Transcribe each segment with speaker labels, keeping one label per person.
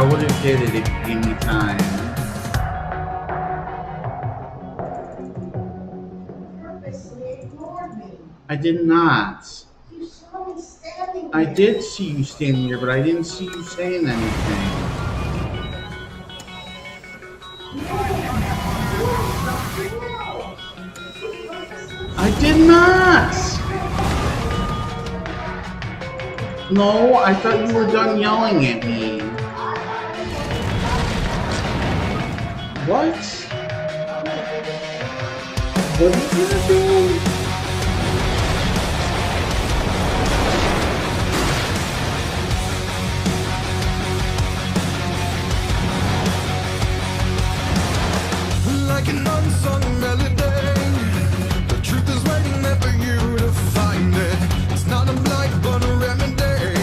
Speaker 1: I would have hit it if you gave me time.
Speaker 2: You purposely ignored me.
Speaker 1: I did not.
Speaker 2: You saw me standing
Speaker 1: I
Speaker 2: there.
Speaker 1: did see you standing there, but I didn't see you saying anything. I did not! No, I thought you were done yelling at me. What? What are you gonna do?
Speaker 3: Like an unsung melody, the truth is waiting there for you to find it. It's not a blight but a remedy,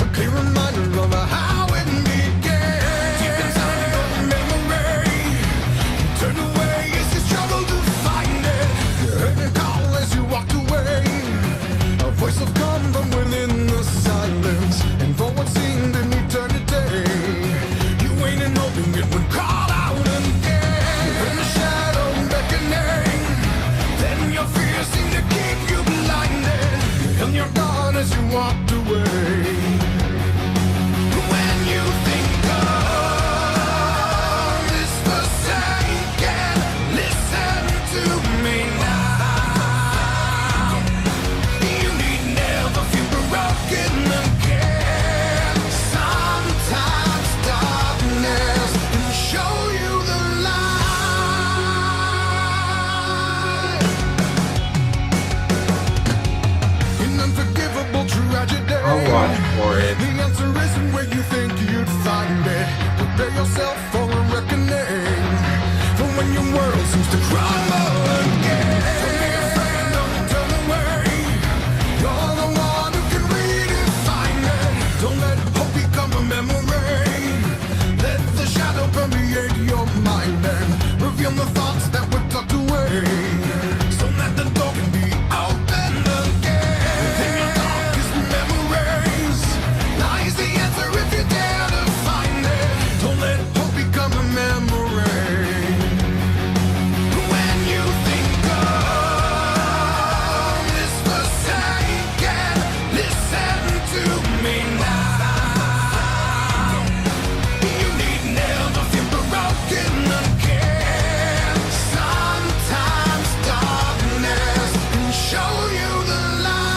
Speaker 3: a clear reminder of how it began. Deep inside your memory, turn away as you struggle to find it. You heard a call as you walked away, a voice will come from within the silence, and for what seemed an eternity, you waited and hoping it would call out again. In the shadow beckoning, then your fear seemed to keep you blinded. You held your guard as you walked away. When you think of this forsaken, listen to me now. You need never feel broken again. Sometimes darkness can show you the light. An unforgivable tragedy.
Speaker 1: I'll watch for it.
Speaker 3: The answer isn't where you think you'd find it. Prepare yourself for a reckoning, for when your world seems to crumble again. Don't be afraid, don't turn away. You're the one who can redefine it. Don't let hope become a memory. Let the shadow permeate your mind and reveal the thoughts that were tucked away, so that the door can be opened again. Within your darkest memories lies the answer if you dare to find it. Don't let hope become a memory. When you think of this forsaken, listen to me now. You need never feel broken again. Sometimes darkness can show you the light.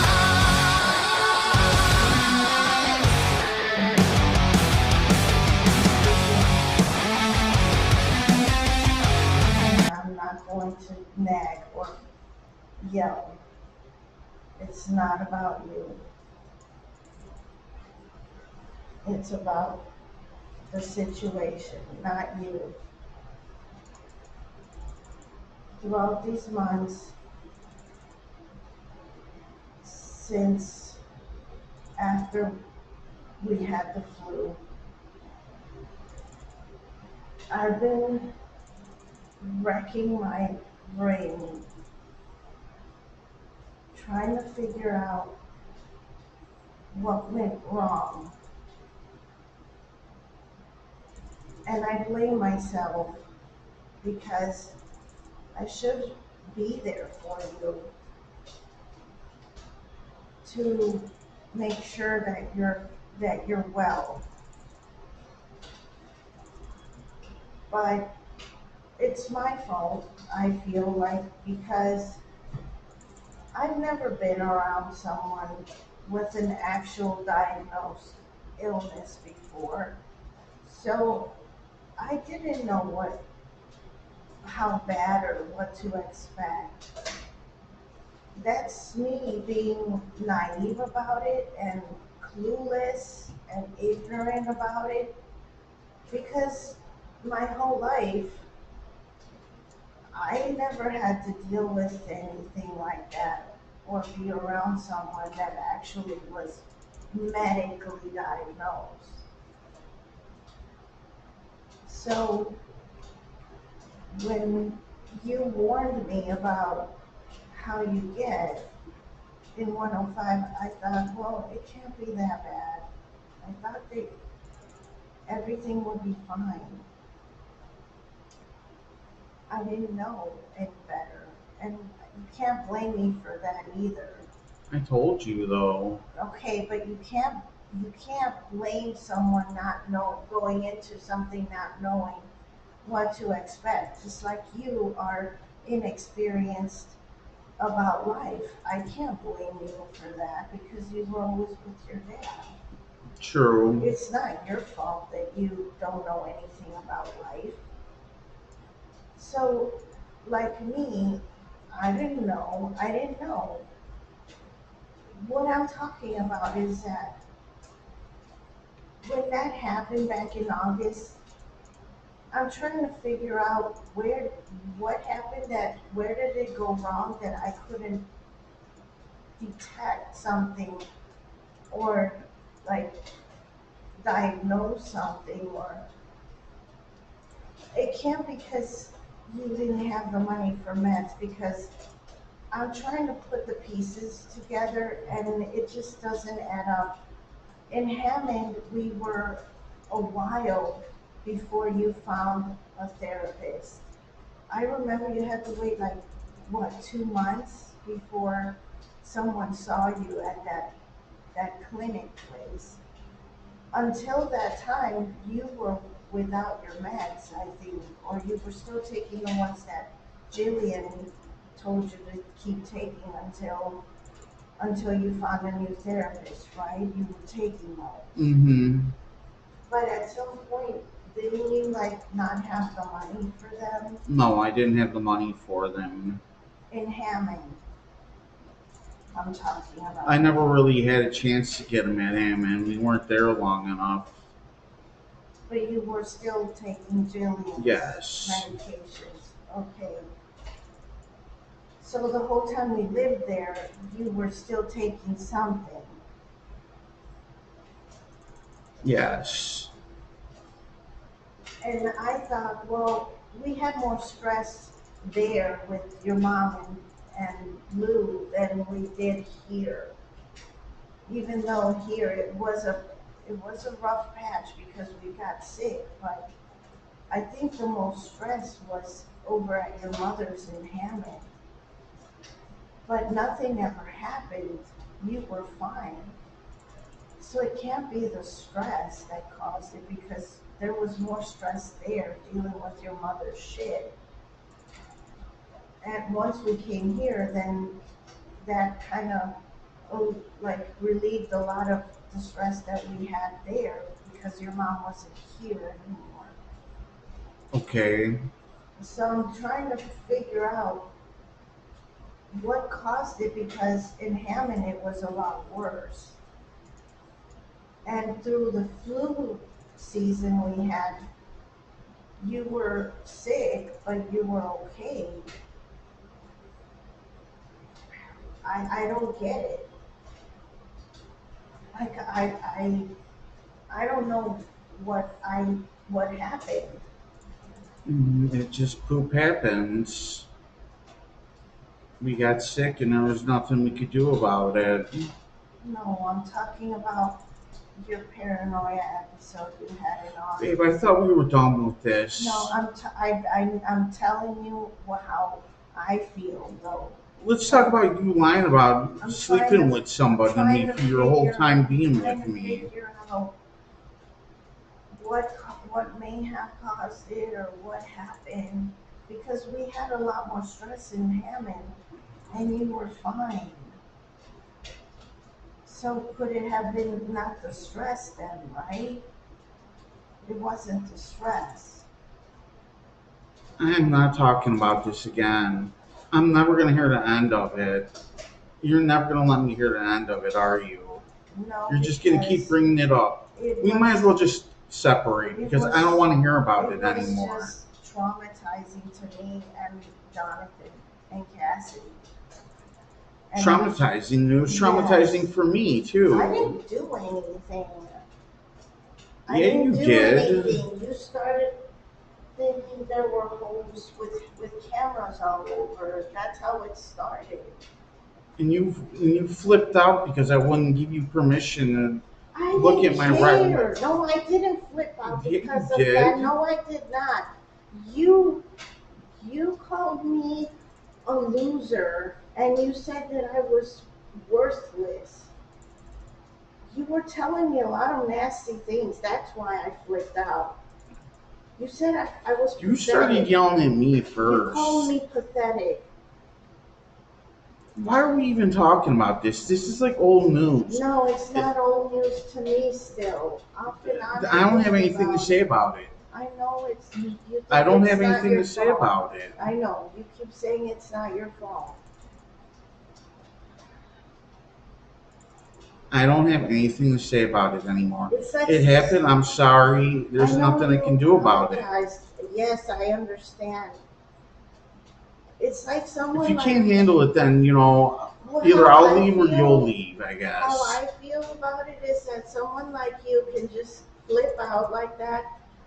Speaker 2: I'm not going to nag or yell. It's not about you. It's about the situation, not you. Throughout these months, since after we had the flu, I've been wrecking my brain trying to figure out what went wrong. And I blame myself because I should be there for you to make sure that you're well. But it's my fault, I feel like, because I've never been around someone with an actual diagnosed illness before. So I didn't know how bad or what to expect. That's me being naive about it and clueless and ignorant about it, because my whole life I never had to deal with anything like that or be around someone that actually was medically diagnosed. So when you warned me about how you get in 105, I thought, well, it can't be that bad. I thought everything would be fine. I didn't know any better. And you can't blame me for that either.
Speaker 1: I told you though.
Speaker 2: Okay, but you can't blame someone going into something not knowing what to expect. Just like you are inexperienced about life. I can't blame you for that because you were always with your dad.
Speaker 1: True.
Speaker 2: It's not your fault that you don't know anything about life. So, like me, I didn't know. What I'm talking about is that when that happened back in August, I'm trying to figure out what happened, where did it go wrong that I couldn't detect something or like diagnose something, or it can't because you didn't have the money for meds, because I'm trying to put the pieces together and it just doesn't add up. In Hammond, we were a while before you found a therapist. I remember you had to wait 2 months before someone saw you at that clinic place. Until that time, you were without your meds, I think, or you were still taking the ones that Jillian told you to keep taking until you found a new therapist, right? You were taking those.
Speaker 1: Mm-hmm.
Speaker 2: But at some point, didn't you not have the money for them?
Speaker 1: No, I didn't have the money for them.
Speaker 2: In Hammond, I'm talking about.
Speaker 1: I never really had a chance to get them at Hammond. We weren't there long enough.
Speaker 2: But you were still taking Jillian's
Speaker 1: Yes.
Speaker 2: medications. Okay. So the whole time we lived there, you were still taking something.
Speaker 1: Yes.
Speaker 2: And I thought, well, we had more stress there with your mom and Lou than we did here. Even though here it was a rough patch because we got sick, but I think the most stress was over at your mother's in Hammond. But nothing ever happened. You were fine. So it can't be the stress that caused it, because there was more stress there dealing with your mother's shit. And once we came here, then that kind of relieved a lot of the stress that we had there because your mom wasn't here anymore.
Speaker 1: Okay.
Speaker 2: So I'm trying to figure out what caused it, because in Hammond it was a lot worse. And through the flu season we had, you were sick, but you were okay. I don't get it. I don't know what happened.
Speaker 1: It just poop happens. We got sick and there was nothing we could do about it.
Speaker 2: No, I'm talking about your paranoia episode you had in August.
Speaker 1: Babe, I thought we were done with this.
Speaker 2: No, I'm telling you how I feel though.
Speaker 1: Let's talk about you lying about
Speaker 2: I'm
Speaker 1: sleeping with somebody for your whole time being with
Speaker 2: trying to
Speaker 1: me.
Speaker 2: figure out what may have caused it or what happened, because we had a lot more stress in Hammond and you were fine. So could it have been not the stress then, right? It wasn't the stress.
Speaker 1: I am not talking about this again. I'm never going to hear the end of it. You're never going to let me hear the end of it, are you?
Speaker 2: No.
Speaker 1: You're just going to keep bringing it up. We might as well just separate because I don't want to hear about it anymore.
Speaker 2: It was just traumatizing to me and Jonathan and Cassidy. And
Speaker 1: Traumatizing. It was traumatizing for me, too.
Speaker 2: I didn't do anything. I
Speaker 1: Yeah,
Speaker 2: didn't
Speaker 1: you
Speaker 2: do
Speaker 1: did.
Speaker 2: anything. You started thinking there were homes with cameras all over. That's how it started.
Speaker 1: And you flipped out because I wouldn't give you permission to
Speaker 2: I
Speaker 1: Look
Speaker 2: didn't
Speaker 1: at my right.
Speaker 2: care. No, I didn't flip out
Speaker 1: Yeah, you
Speaker 2: because of
Speaker 1: did.
Speaker 2: that. No, I did not. You called me a loser and you said that I was worthless. You were telling me a lot of nasty things. That's why I flipped out. You said I was
Speaker 1: You started
Speaker 2: pathetic.
Speaker 1: yelling at me
Speaker 2: You
Speaker 1: first.
Speaker 2: called me pathetic.
Speaker 1: Why are we even talking about this? This is like old news.
Speaker 2: No, it's not old news to me still. I've been on
Speaker 1: I don't have
Speaker 2: this
Speaker 1: anything to
Speaker 2: about-
Speaker 1: say about it.
Speaker 2: I know it's you think
Speaker 1: I don't
Speaker 2: it's
Speaker 1: have
Speaker 2: not
Speaker 1: anything
Speaker 2: your
Speaker 1: to say
Speaker 2: fault.
Speaker 1: about it.
Speaker 2: I know. You keep saying it's not your fault.
Speaker 1: I don't have anything to say about it anymore.
Speaker 2: It's like
Speaker 1: It happened. I'm sorry. There's
Speaker 2: know
Speaker 1: nothing I
Speaker 2: you
Speaker 1: can do about it.
Speaker 2: apologized. Yes, I understand. It's like someone
Speaker 1: If you
Speaker 2: like
Speaker 1: can't handle it, then
Speaker 2: well,
Speaker 1: either
Speaker 2: how
Speaker 1: I'll
Speaker 2: I
Speaker 1: leave or
Speaker 2: feel-
Speaker 1: you'll leave. I
Speaker 2: How
Speaker 1: guess.
Speaker 2: I feel about it is that someone like you can just flip out like that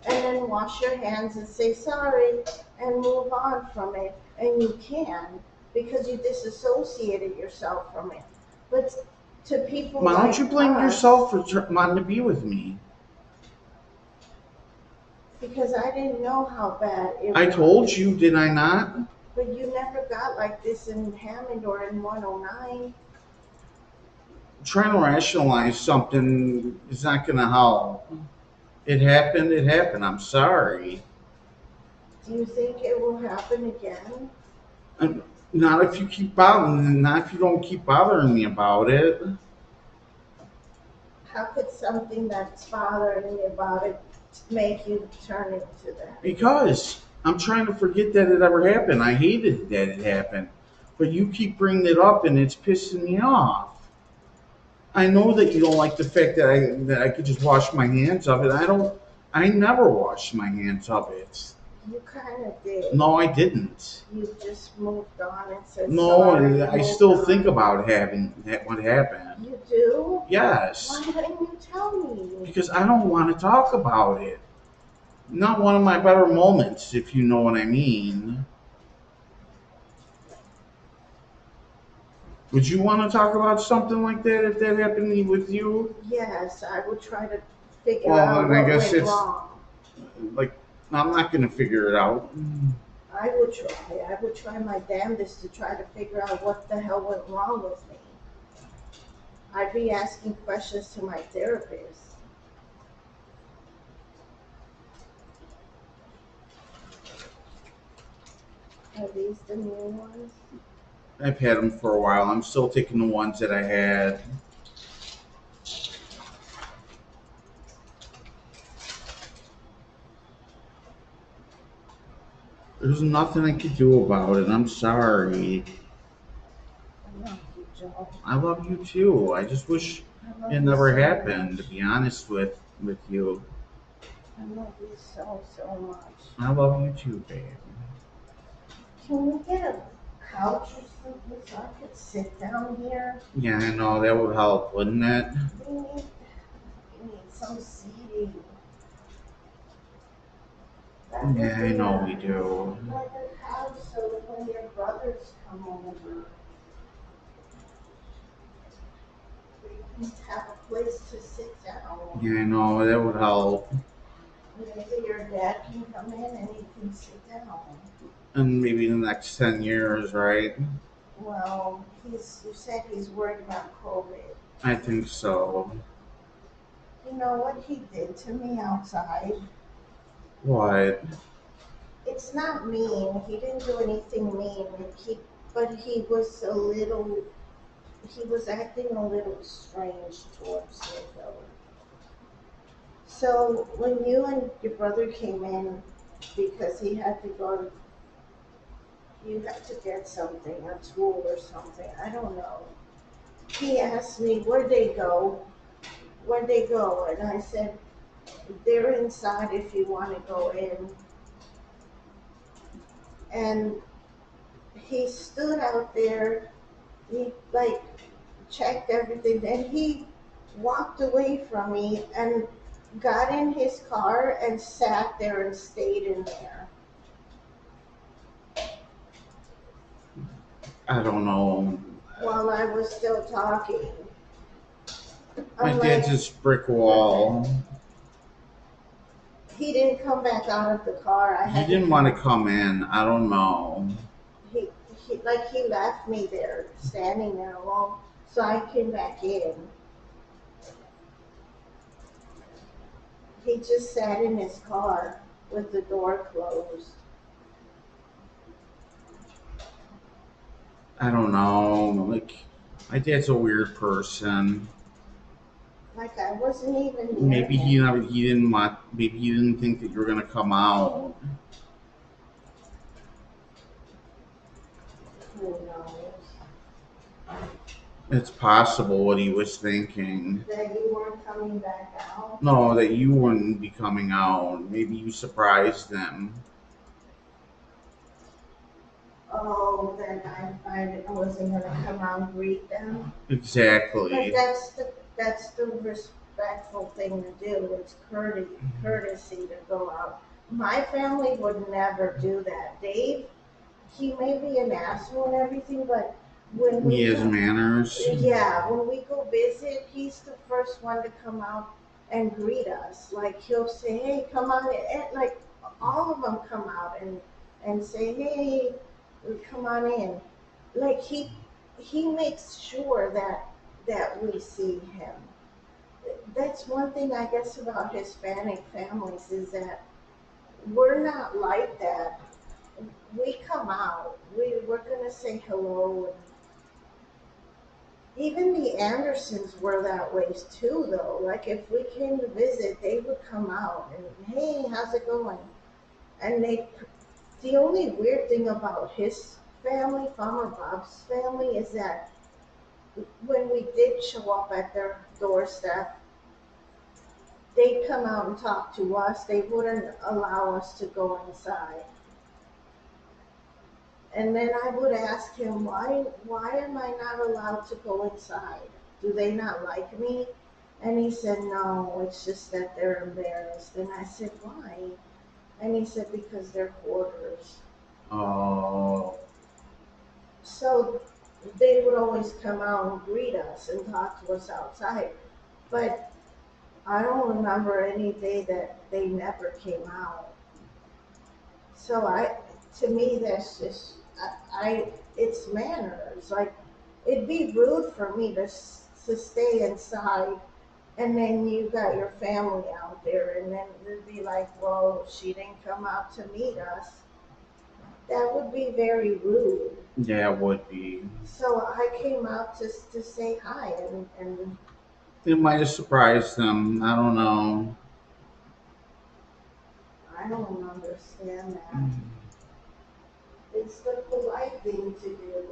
Speaker 2: and then wash your hands and say sorry and move on from it. And you can because you disassociated yourself from it. But to people
Speaker 1: Why don't
Speaker 2: like
Speaker 1: you blame
Speaker 2: us,
Speaker 1: yourself for wanting to be with me?
Speaker 2: because I didn't know how bad it was.
Speaker 1: I told you, did I not?
Speaker 2: But you never got like this in Hammond or in 109.
Speaker 1: Trying to rationalize something is not going to help. It happened. It happened. I'm sorry.
Speaker 2: Do you think it will happen again?
Speaker 1: Not if you keep bothering. Not if you don't keep bothering me about it.
Speaker 2: How could something that's bothering me about it make you turn into that?
Speaker 1: Because I'm trying to forget that it ever happened. I hated that it happened, but you keep bringing it up, and it's pissing me off. I know that you don't like the fact that I could just wash my hands of it. I never washed my hands of it.
Speaker 2: You kind of did.
Speaker 1: No, I didn't.
Speaker 2: You just moved on and said
Speaker 1: No,
Speaker 2: sorry.
Speaker 1: I
Speaker 2: moved
Speaker 1: still
Speaker 2: on.
Speaker 1: think about having what happened.
Speaker 2: You do?
Speaker 1: Yes,
Speaker 2: Why didn't you tell me?
Speaker 1: because I don't want to talk about it. Not one of my better moments, if you know what I mean. Would you want to talk about something like that if that happened with you?
Speaker 2: Yes, I would try to figure
Speaker 1: Well,
Speaker 2: out
Speaker 1: then I
Speaker 2: what
Speaker 1: guess
Speaker 2: went
Speaker 1: it's-
Speaker 2: wrong.
Speaker 1: Like, I'm not going to figure it out.
Speaker 2: I would try. I would try my damnedest to try to figure out what the hell went wrong with me. I'd be asking questions to my therapist. Are these the new ones?
Speaker 1: I've had them for a while. I'm still taking the ones that I had. There's nothing I could do about it. I'm sorry.
Speaker 2: I love you, Joe.
Speaker 1: I love you too. I just wish
Speaker 2: I love
Speaker 1: it
Speaker 2: you
Speaker 1: never
Speaker 2: so
Speaker 1: happened,
Speaker 2: much.
Speaker 1: to be honest with you.
Speaker 2: I love you so, so much.
Speaker 1: I love you too, babe.
Speaker 2: Can we get a couch or something so I could sit down here?
Speaker 1: Yeah, I know. That would help, wouldn't it?
Speaker 2: We need some seating.
Speaker 1: Yeah, I know we do.
Speaker 2: Like a couch so that when your brothers come over, we can have a place to sit down.
Speaker 1: Yeah, I know. That would help.
Speaker 2: Maybe your dad can come in and he can sit down.
Speaker 1: And maybe in the next 10 years, right?
Speaker 2: Well, you said he's worried about COVID.
Speaker 1: I think so.
Speaker 2: You know what he did to me outside?
Speaker 1: What?
Speaker 2: It's not mean. He didn't do anything mean. But he was acting a little strange towards me though. So when you and your brother came in, because he had to go, you had to get something, a tool or something, I don't know. He asked me, where'd they go? Where'd they go? And I said, they're inside if you want to go in. And he stood out there, he like checked everything, then he walked away from me and got in his car and sat there and stayed in there.
Speaker 1: I don't know.
Speaker 2: While I was still talking.
Speaker 1: My
Speaker 2: I'm
Speaker 1: dad's
Speaker 2: like,
Speaker 1: this brick wall.
Speaker 2: he didn't come back out of the car. I
Speaker 1: He
Speaker 2: had to
Speaker 1: didn't want to come in. I don't know.
Speaker 2: he, he left me there, standing there alone. So I came back in. He just sat in his car with the door closed.
Speaker 1: I don't know. Like, my dad's a weird person.
Speaker 2: Like I wasn't even near
Speaker 1: Maybe he
Speaker 2: him.
Speaker 1: he didn't want. Maybe he didn't think that you were gonna come out.
Speaker 2: Who knows?
Speaker 1: It's possible what he was thinking.
Speaker 2: That you weren't coming back out.
Speaker 1: No, that you wouldn't be coming out. Maybe you surprised them.
Speaker 2: Oh, then I wasn't gonna come out and greet them. But
Speaker 1: Exactly.
Speaker 2: that's the respectful thing to do. It's courtesy to go out. My family would never do that. Dave, he may be an asshole and everything, but when
Speaker 1: He
Speaker 2: we
Speaker 1: has
Speaker 2: go,
Speaker 1: manners.
Speaker 2: yeah, when we go visit, he's the first one to come out and greet us. Like he'll say, "Hey, come on in." And, like all of them come out and say, "Hey, come on in." Like he makes sure that we see him. That's one thing I guess about Hispanic families is that we're not like that. We come out. We're gonna say hello. Even the Andersons were that way too, though. Like if we came to visit, they would come out and hey, how's it going? And they. The only weird thing about his family, Farmer Bob's family, is that when we did show up at their doorstep, they'd come out and talk to us. They wouldn't allow us to go inside. And then I would ask him, why am I not allowed to go inside? Do they not like me? And he said, no, it's just that they're embarrassed. And I said, why? And he said, because they're hoarders.
Speaker 1: Oh,
Speaker 2: So they would always come out and greet us and talk to us outside. But I don't remember any day that they never came out. So to me, that's just, it's manners. Like, it'd be rude for me to stay inside and then you got your family out there and then it'd be like, well, she didn't come out to meet us. That would be very rude.
Speaker 1: yeah, it would be.
Speaker 2: So I came out to say hi and
Speaker 1: It might have surprised them. I don't know.
Speaker 2: I don't understand that. It's the polite thing to do.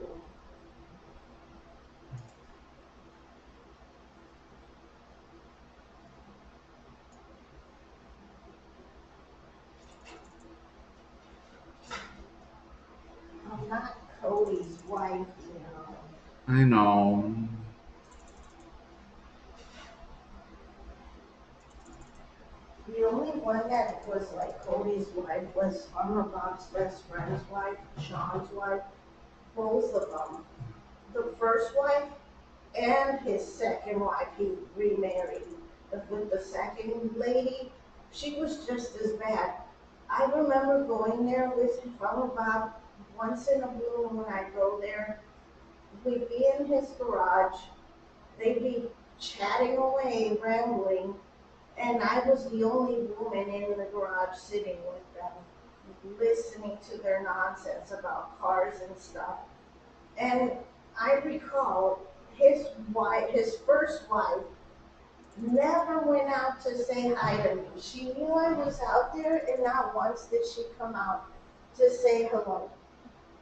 Speaker 2: I'm not Cody's wife, you know.
Speaker 1: I know.
Speaker 2: The only one that was like Cody's wife was Farmer Bob's best friend's wife, Sean's wife, both of them. The first wife and his second wife, he remarried. With the second lady, she was just as bad. I remember going there with Farmer Bob once in a blue moon. I'd go there. We'd be in his garage. They'd be chatting away, rambling, and I was the only woman in the garage sitting with them, listening to their nonsense about cars and stuff. And I recall his first wife, never went out to say hi to me. She knew I was out there, and not once did she come out to say hello.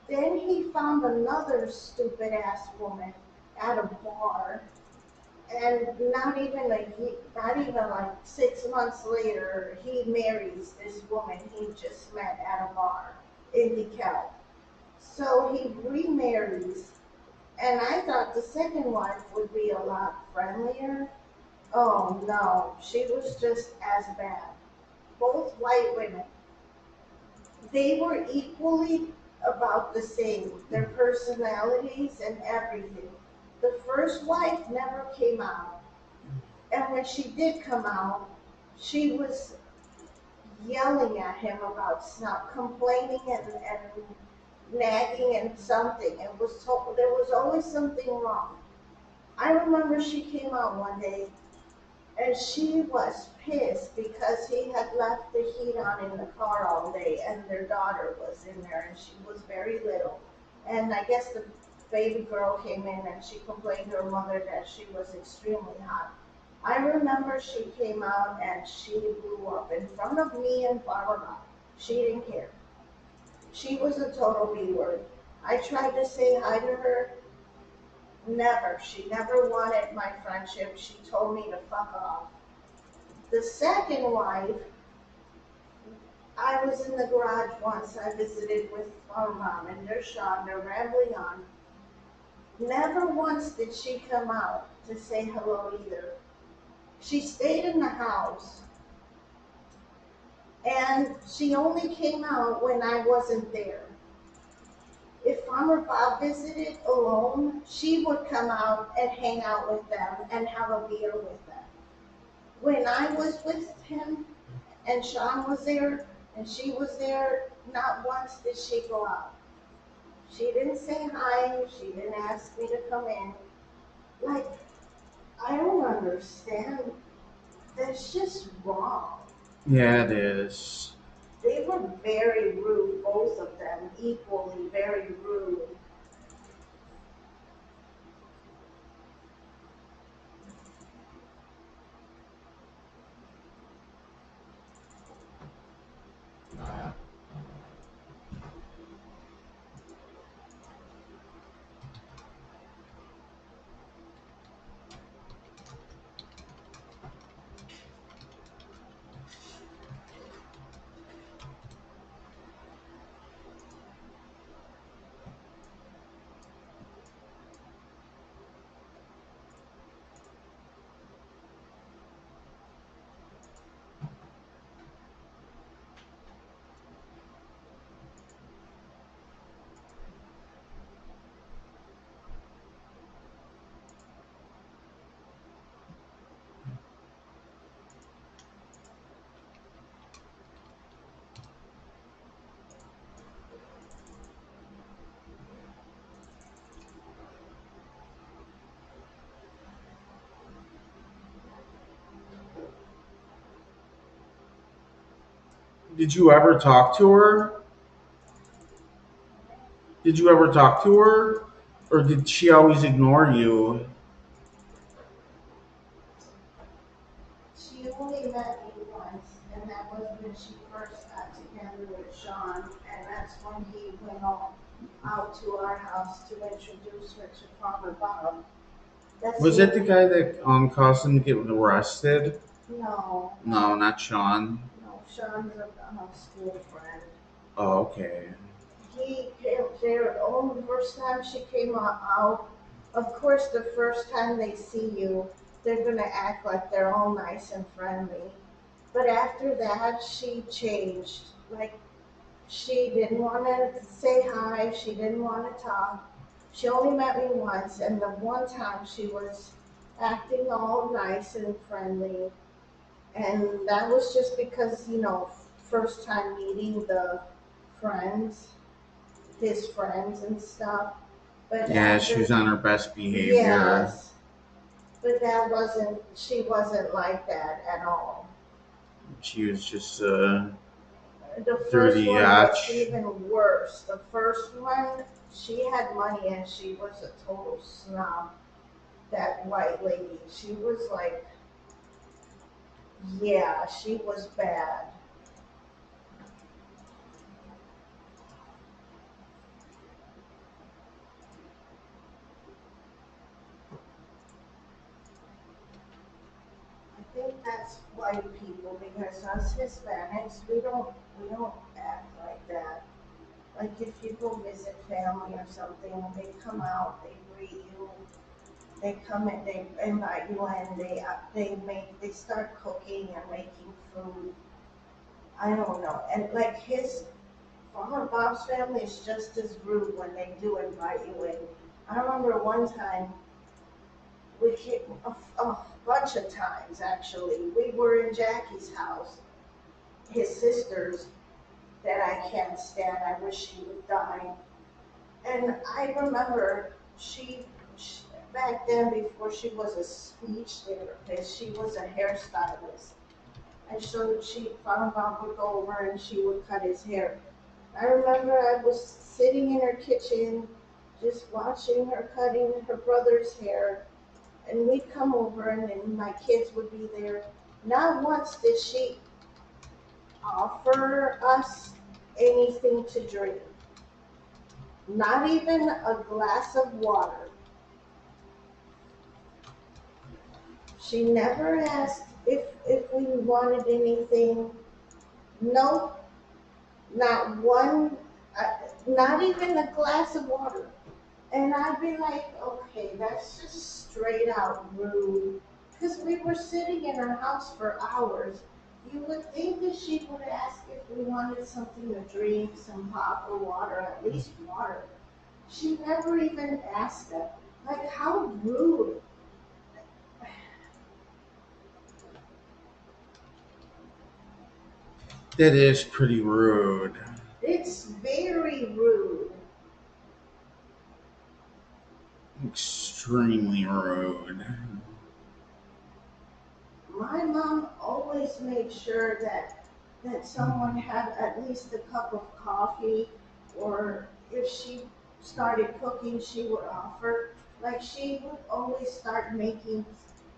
Speaker 2: Then he found another stupid ass woman at a bar, and not even like 6 months later, he marries this woman he just met at a bar in DeKalb. So he remarries, and I thought the second wife would be a lot friendlier. Oh no, she was just as bad. Both white women. They were equally about the same, their personalities and everything. The first wife never came out. And when she did come out, she was yelling at him about stop complaining and nagging and something. It was told, there was always something wrong. I remember she came out one day and she was pissed because he had left the heat on in the car all day and their daughter was in there and she was very little. And I guess the baby girl came in and she complained to her mother that she was extremely hot. I remember she came out and she blew up in front of me and Barbara. She didn't care. She was a total B word. I tried to say hi to her. Never. She never wanted my friendship. She told me to fuck off. The second wife, I was in the garage once. I visited with our mom and their Sean. They're rambling on. Never once did she come out to say hello either. She stayed in the house and she only came out when I wasn't there. If Farmer Bob visited alone, she would come out and hang out with them and have a beer with them. When I was with him and Sean was there and she was there, not once did she go out. She didn't say hi, she didn't ask me to come in. Like, I don't understand. That's just wrong.
Speaker 1: Yeah, it is.
Speaker 2: They were very rude, both of them, equally very rude.
Speaker 1: Did you ever talk to her? Did you ever talk to her? Or did she always ignore you?
Speaker 2: She only met me once, and that was when she first got together with Sean, and that's when he went out to our house to introduce her to Farmer Bob. That's
Speaker 1: Was
Speaker 2: the
Speaker 1: it the guy that caused him to get arrested?
Speaker 2: no,
Speaker 1: No, not Sean.
Speaker 2: no, Sean's a school friend.
Speaker 1: Oh, okay.
Speaker 2: He came there only the first time she came out. Of course, the first time they see you, they're gonna act like they're all nice and friendly. But after that, she changed. Like, she didn't want to say hi. She didn't want to talk. She only met me once, and the one time she was acting all nice and friendly. And that was just because, first time meeting the friends, his friends and stuff. But
Speaker 1: Yeah, she
Speaker 2: after,
Speaker 1: was on her best behavior.
Speaker 2: yes, but she wasn't like that at all.
Speaker 1: She was just
Speaker 2: The first
Speaker 1: dirty
Speaker 2: one was
Speaker 1: yacht.
Speaker 2: even worse. The first one, she had money and she was a total snob. That white lady, she was like, yeah, she was bad. I think that's white people because us Hispanics, we don't act like that. Like if you go visit family or something, they come out, they greet you, they come in, they invite you in, they start cooking and making food. I don't know. And like his Farmer Bob's family is just as rude when they do invite you in. I remember one time we came, bunch of times actually. We were in Jackie's house, his sister's, that I can't stand. I wish she would die. And I remember she back then, before she was a speech therapist, she was a hairstylist. And so she found out would go over and she would cut his hair. I remember I was sitting in her kitchen just watching her cutting her brother's hair, and we'd come over and then my kids would be there. Not once did she offer us anything to drink, not even a glass of water. She never asked if we wanted anything. No, not one, not even a glass of water. And I'd be like, okay, that's just straight out rude. Because we were sitting in her house for hours. You would think that she would ask if we wanted something to drink, some pop or water, at least water. She never even asked that. Like, how rude.
Speaker 1: That is pretty rude.
Speaker 2: It's very rude.
Speaker 1: Extremely rude.
Speaker 2: My mom always made sure that someone had at least a cup of coffee, or if she started cooking, she would offer. Like she would always start making.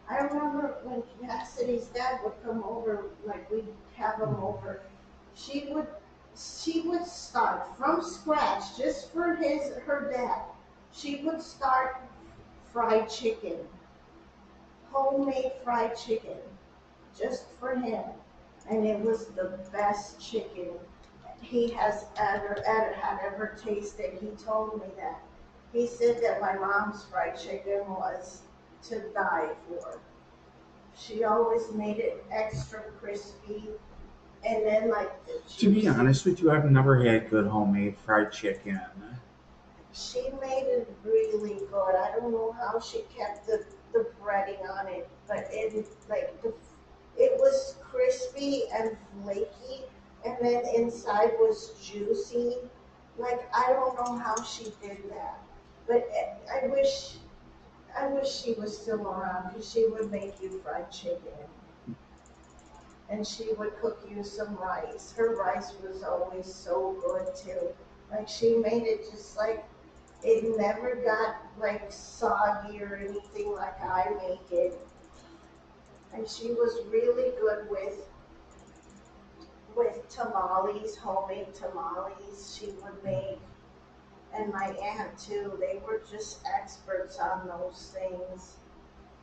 Speaker 2: I remember when Cassidy's dad would come over, like we'd have him over. She would she would start from scratch just for her dad. She would start fried chicken, homemade fried chicken, just for him. And it was the best chicken he has ever tasted. He told me that. He said that my mom's fried chicken was to die for. She always made it extra crispy, and then like the
Speaker 1: To be
Speaker 2: juice.
Speaker 1: honest with you, I've never had good homemade fried chicken.
Speaker 2: She made it really good. I don't know how she kept the breading on it, but it was crispy and flaky, and then inside was juicy. Like I don't know how she did that, but I wish she was still around because she would make you fried chicken and she would cook you some rice. Her rice was always so good too. Like she made it just like it never got like soggy or anything like I make it. And she was really good with tamales, homemade tamales she would make. And my aunt too, they were just experts on those things.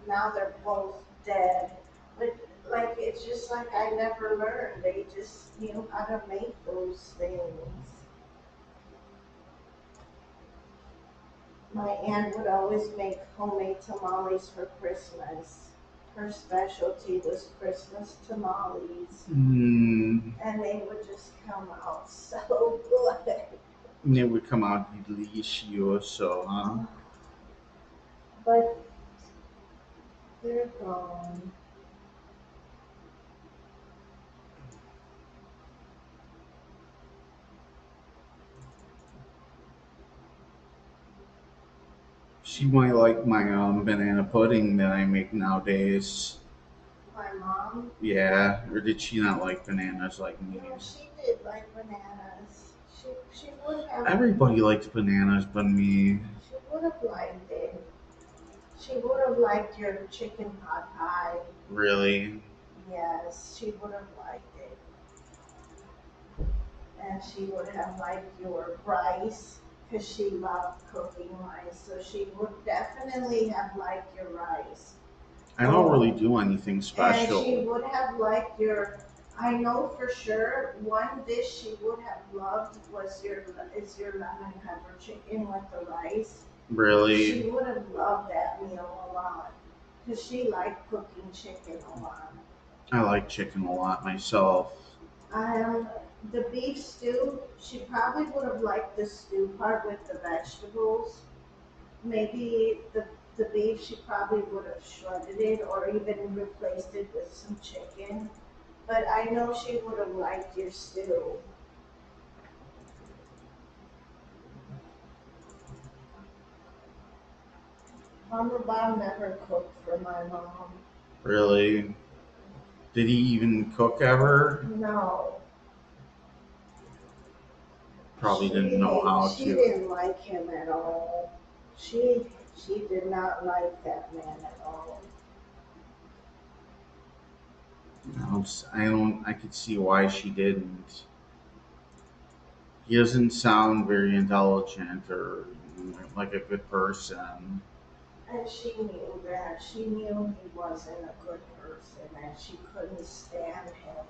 Speaker 2: Now they're both dead. But like it's just like I never learned. They just knew how to make those things. My aunt would always make homemade tamales for Christmas. Her specialty was Christmas tamales,
Speaker 1: Mm,
Speaker 2: and they would just come out so good.
Speaker 1: and it would come out delicioso, huh?
Speaker 2: But they're gone.
Speaker 1: She might like my banana pudding that I make nowadays.
Speaker 2: My mom,
Speaker 1: Yeah, or did she not like bananas like me?
Speaker 2: she did like bananas. She would have
Speaker 1: Everybody likes bananas but me.
Speaker 2: she would have liked it. She would have liked your chicken pot pie.
Speaker 1: Really?
Speaker 2: Yes, she would have liked it. And she would have liked your rice because she loved cooking rice. So she would definitely have liked your rice.
Speaker 1: I don't really do anything
Speaker 2: And she
Speaker 1: special.
Speaker 2: would have liked I know for sure one dish she would have loved is your lemon pepper chicken with the rice. She
Speaker 1: Really?
Speaker 2: would have loved that meal a lot because she liked cooking chicken a lot.
Speaker 1: I like chicken a lot myself.
Speaker 2: Um, the beef stew, she probably would have liked the stew part with the vegetables. Maybe the beef, she probably would have shredded it or even replaced it with some chicken. But I know she would have liked your stew. Mama Bob never cooked for my mom.
Speaker 1: Really? Did he even cook ever?
Speaker 2: No.
Speaker 1: Probably didn't know how
Speaker 2: She
Speaker 1: to.
Speaker 2: didn't like him at all. She did not like that man at all.
Speaker 1: I could see why she didn't. He doesn't sound very intelligent or like a good person.
Speaker 2: And she knew that. She knew he wasn't a good person and she couldn't stand him.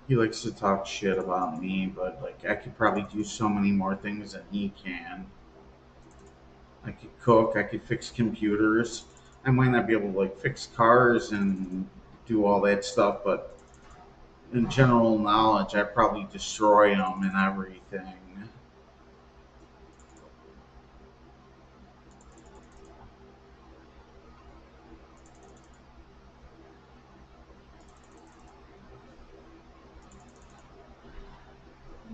Speaker 1: He likes to talk shit about me, but like I could probably do so many more things than he can. I could cook, I could fix computers. I might not be able to like fix cars and do all that stuff, but in general knowledge, I probably destroy them and everything.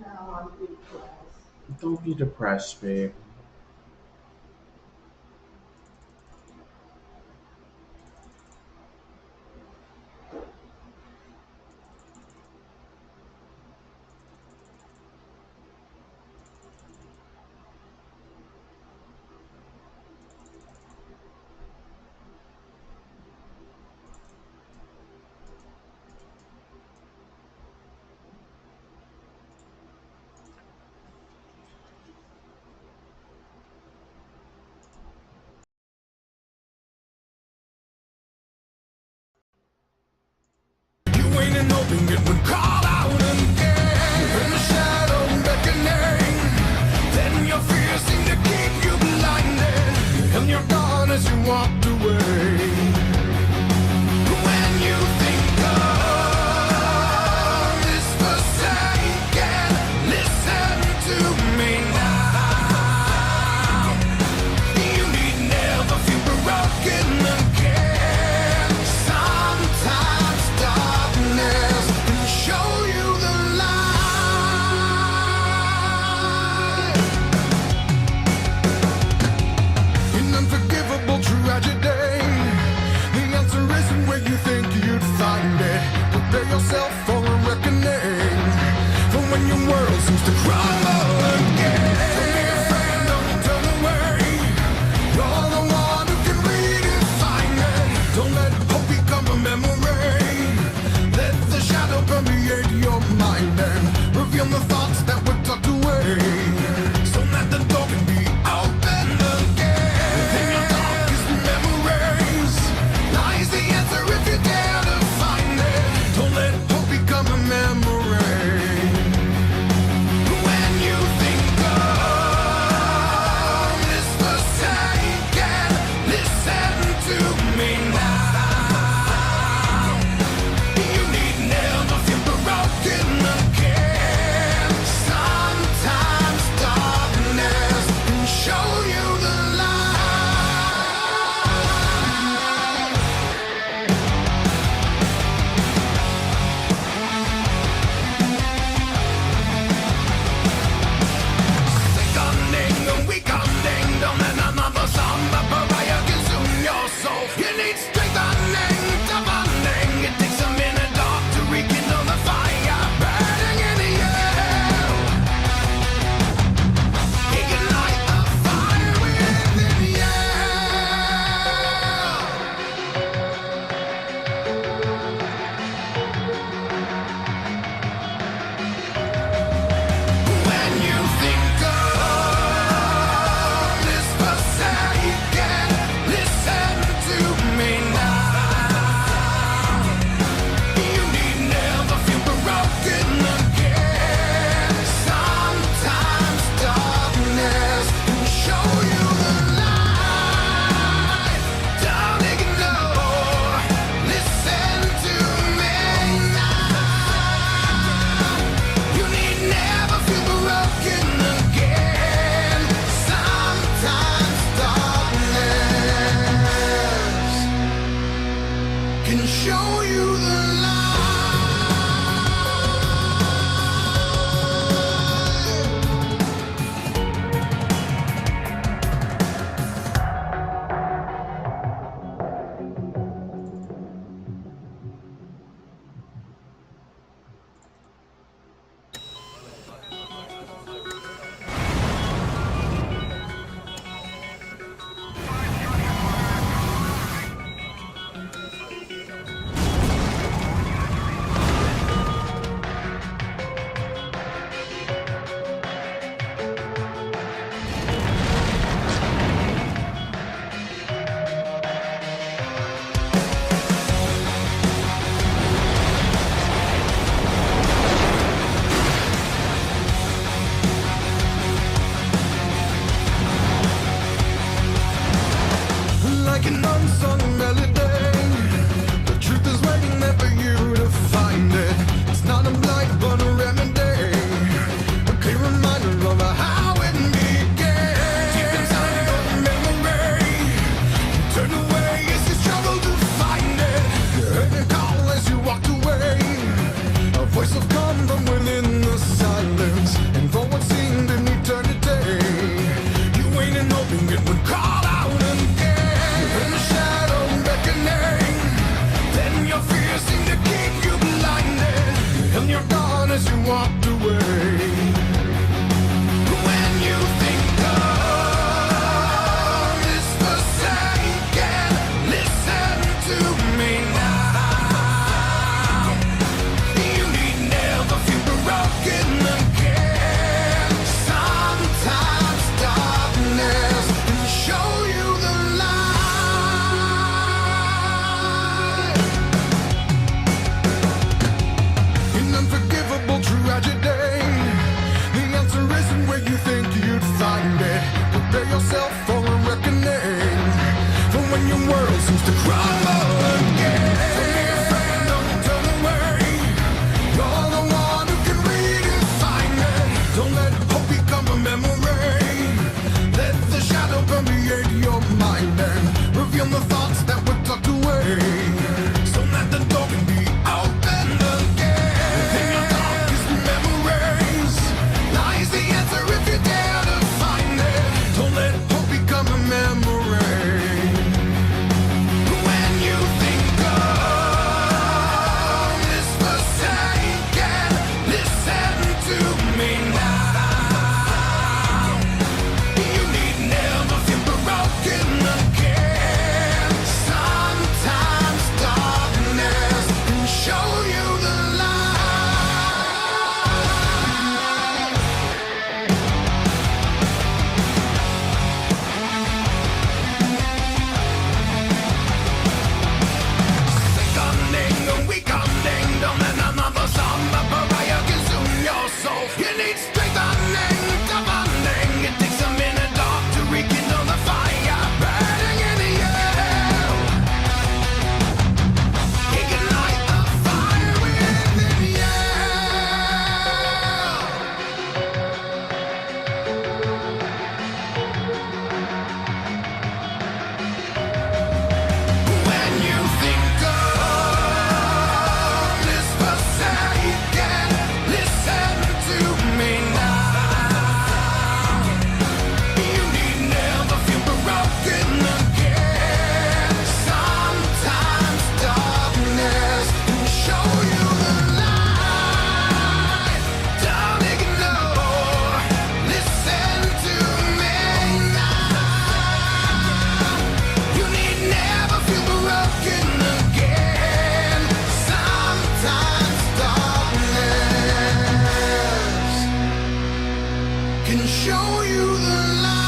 Speaker 2: Now I'm depressed.
Speaker 1: Don't be depressed, babe.
Speaker 3: You ain't an open it when called out again. In the shadow beckoning, then your fears seem to keep you blinded, and you're gone as you walked away. When you think of this forsaken, listen to me now. You need never feel broken again. Sometimes darkness can show like but a remedy. A clear reminder of how it began. Deep inside your memory, turn away as you struggle to find it. You heard a call as you walked away. A voice will come from within the silence, and for what seemed an eternity, you waited hoping it would call out again. In the shadow beckoning, then your fears seem to keep you blinded, and you're gone as you walked away. When you think of this forsaken, listen to me now. You need never feel broken again. Sometimes darkness can show you the light. In unforgivable tragedy, the answer isn't where you think you'd find it. Prepare yourself for a reckoning, for when your world seems to crumble again. Don't be afraid, don't turn away. You're the one who can redefine it. Don't let hope become a memory. Let the shadow permeate your mind and reveal the thoughts that were tucked away, so that the door can be opened again. Within your darkest memories lies the answer if you dare to find it. Don't let hope become a memory. When you think of this forsaken, listen to me now. You need never feel broken again. Sometimes darkness can show you the light. Think on ding, we come ding, don't let another somber pariah consume your soul. You need strengthening, toughening. It takes a minute off to rekindle the fire burning in you. Ignite the fire within you. When you think of this forsaken, listen to me now. You need never feel broken again. Sometimes darkness can show you the light. Don't ignore, listen to me now. You need never feel broken again. Sometimes darkness can show you the light.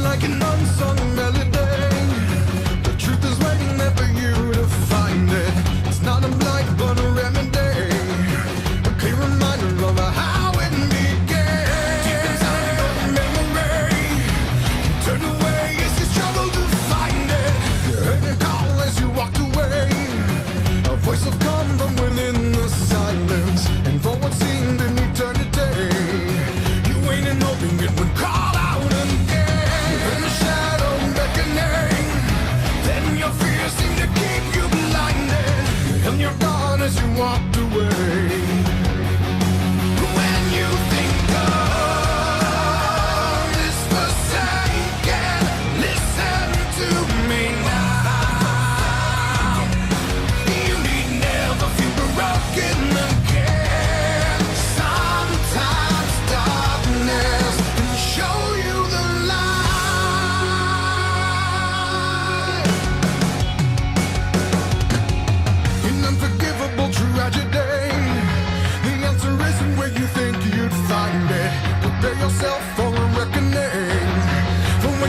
Speaker 3: Like an unsung melody, the truth is waiting there for you to find it. It's not a blight but a remedy, a clear reminder of how it began. Deep inside your memory, turn away as you struggle to find it. You heard a call as you walked away. A voice will come from within the silence, and for what seemed an eternity, you waited hoping it would call out again. In the shadow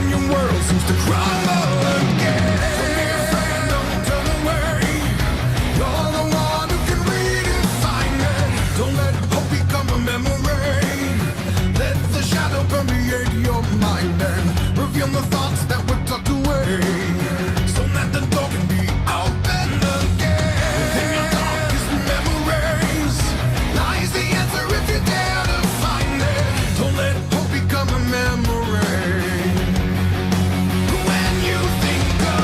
Speaker 3: when your world seems to crumble again. Don't be afraid, don't turn away. You're the one who can redefine it. Don't let hope become a memory. Let the shadow permeate your mind and reveal the thoughts that were tucked away, so that the door can be opened again. Within your darkest memories lies the answer if you dare to find it. Don't let hope become a memory. When you think of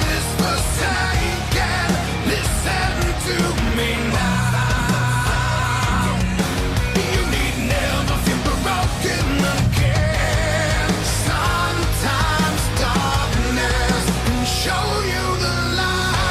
Speaker 3: this forsaken, listen to me now. You need never feel broken again. Sometimes darkness can show you the light.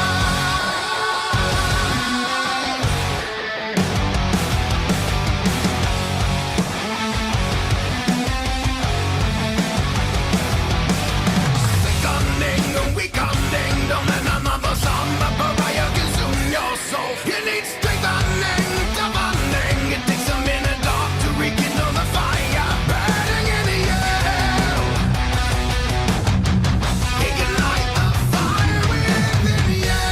Speaker 3: Sickening and weakening, don't let another somber pariah consume your soul. You need strengthening, toughening. It takes a minute off to rekindle the fire burning in you. Ignite the fire within you.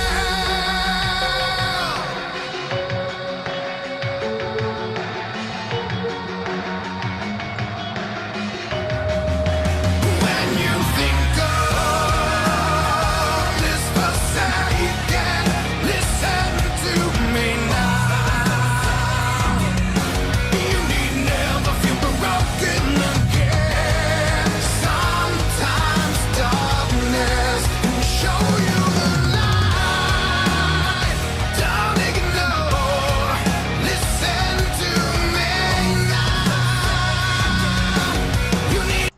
Speaker 3: When you think of this forsaken, listen to me now. You need never feel broken again. Sometimes darkness can show you the light. Don't ignore, listen to me now. You need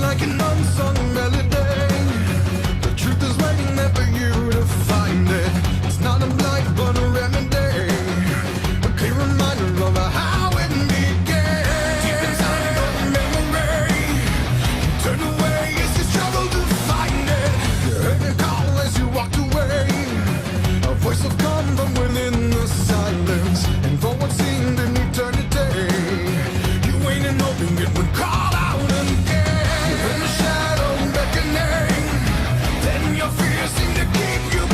Speaker 3: like an unsung melody. The truth is waiting there for you to find it. It's not a blight but a remedy. A clear reminder of how it began. Deep inside your memory, you turn away as you struggle to find it. You heard a call as you walked away. A voice will come from within the silence, and for what seemed an eternity, you wait and hoping it would call out again. You heard the shadow beckoning, then your fears seem to keep you.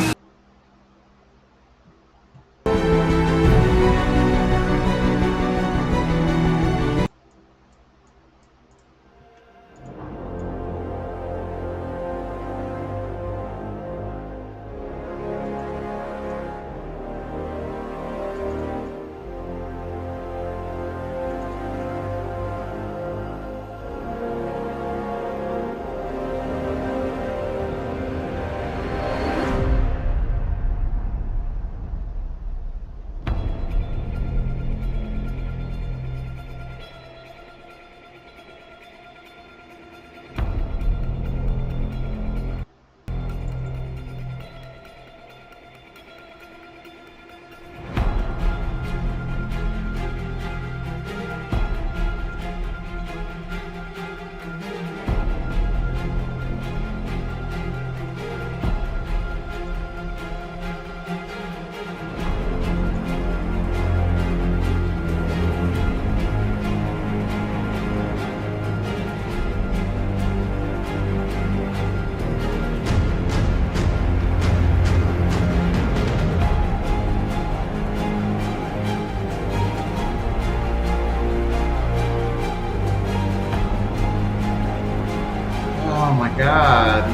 Speaker 1: Oh my god.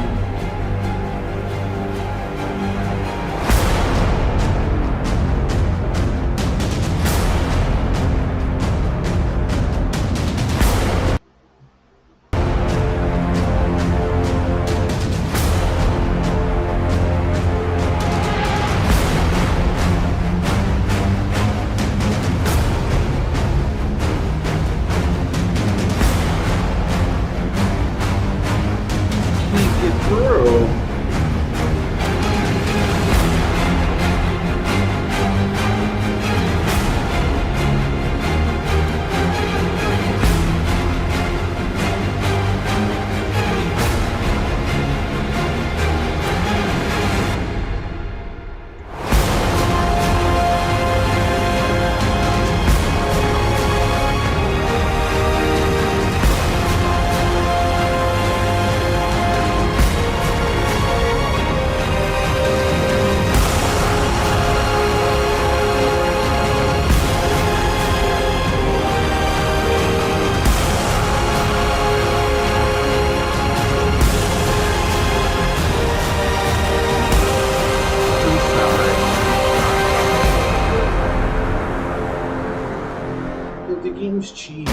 Speaker 1: use cheese.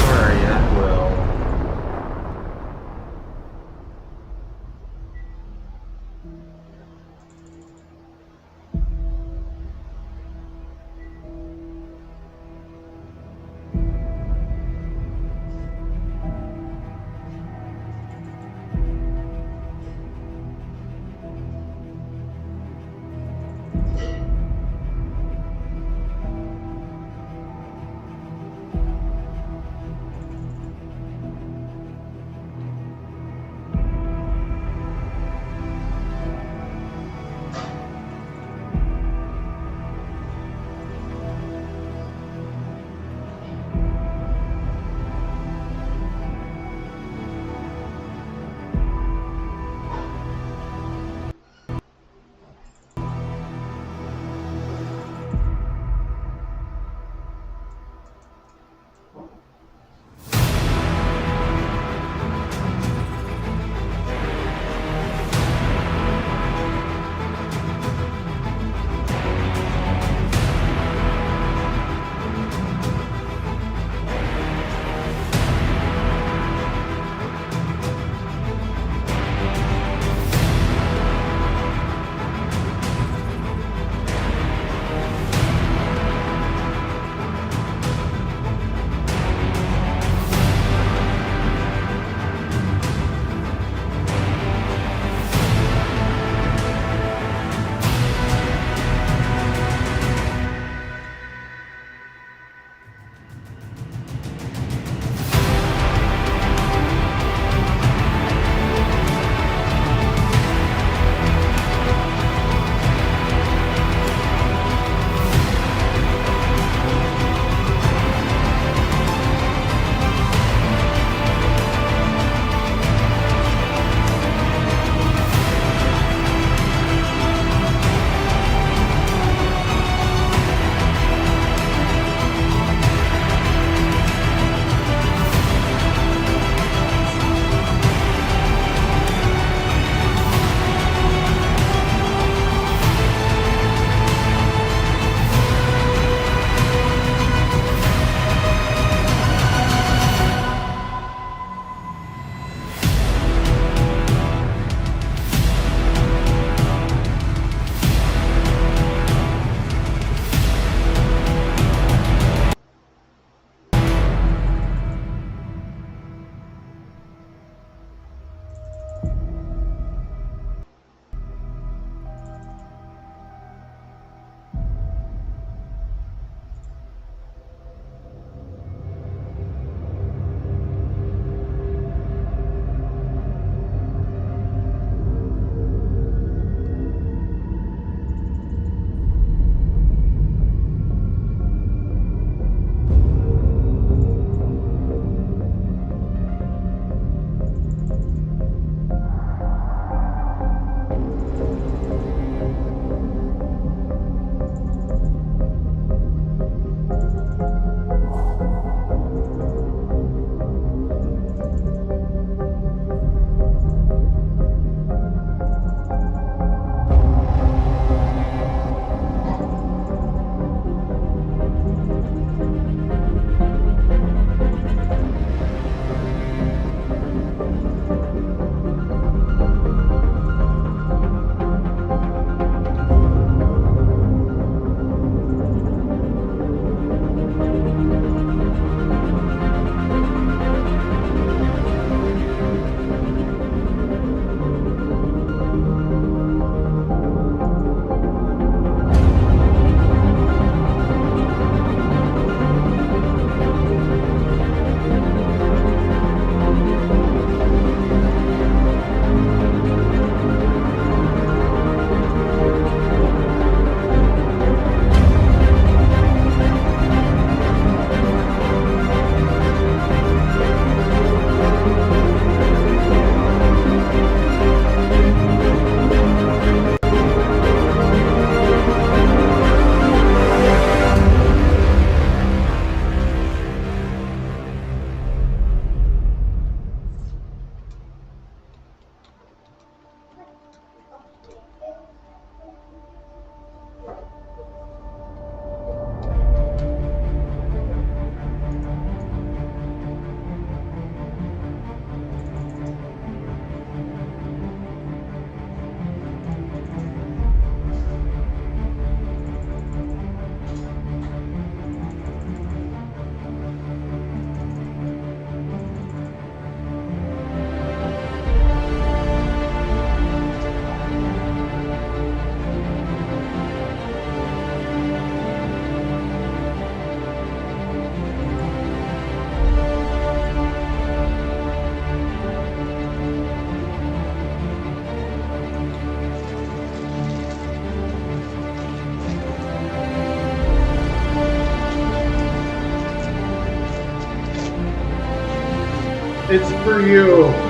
Speaker 1: Alright, I will. It's for you.